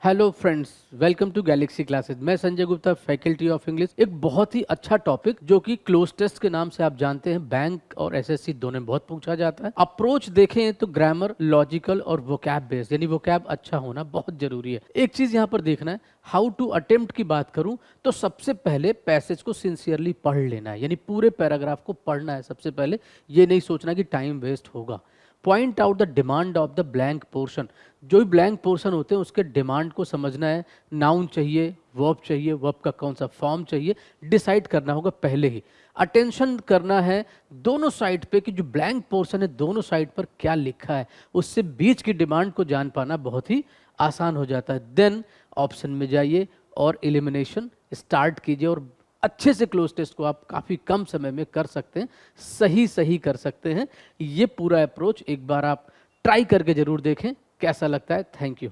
Hello friends, welcome to galaxy classes. मैं Sanjay Gupta, faculty of English. एक बहुत ही अच्छा टॉपिक जो कि क्लोज टेस्ट के नाम से आप जानते हैं, बैंक और एसएससी दोनों में बहुत पूछा जाता है। अप्रोच देखें तो ग्रामर, लॉजिकल और वोकैब बेस्ड, यानी वोकैब अच्छा होना बहुत जरूरी है। एक चीज यहाँ पर देखना है, हाउ टू अटेम्प्ट की बात करूं तो सबसे पहले पैसेज को सिंसियरली पढ़ लेना है, यानी पूरे पैराग्राफ को पढ़ना है सबसे पहले। ये नहीं सोचना कि टाइम वेस्ट होगा। Point out the demand of the blank portion, जो भी ब्लैंक पोर्शन होते हैं उसके डिमांड को समझना है। नाउन चाहिए, वर्ब चाहिए, वर्ब का कौन सा फॉर्म चाहिए, डिसाइड करना होगा पहले ही। अटेंशन करना है दोनों साइड पे कि जो ब्लैंक पोर्शन है दोनों साइड पर क्या लिखा है, उससे बीच की डिमांड को जान पाना बहुत ही आसान हो जाता है। देन ऑप्शन में जाइए और एलिमिनेशन स्टार्ट कीजिए, और अच्छे से क्लोज टेस्ट को आप काफ़ी कम समय में कर सकते हैं, सही कर सकते हैं। ये पूरा अप्रोच एक बार आप ट्राई करके जरूर देखें, कैसा लगता है। Thank you.